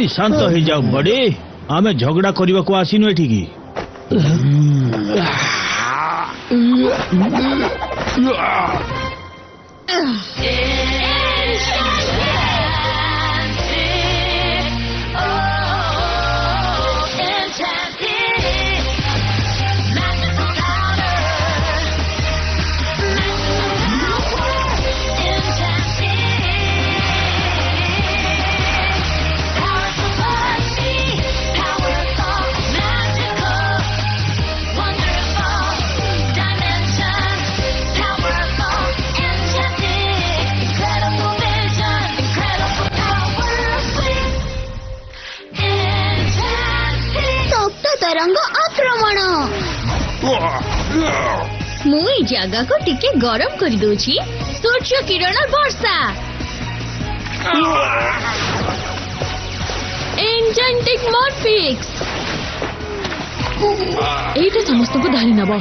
शांत हो जाओ बड़े, आमे झगड़ा करने को आसीनु एठिकी। तरंग आक्रमण मुई जगह को टिके गरम कर दोची सूर्य किरण वर्षा एंजेंटिक मॉर्फिक्स एटा समस्त को धारी नबो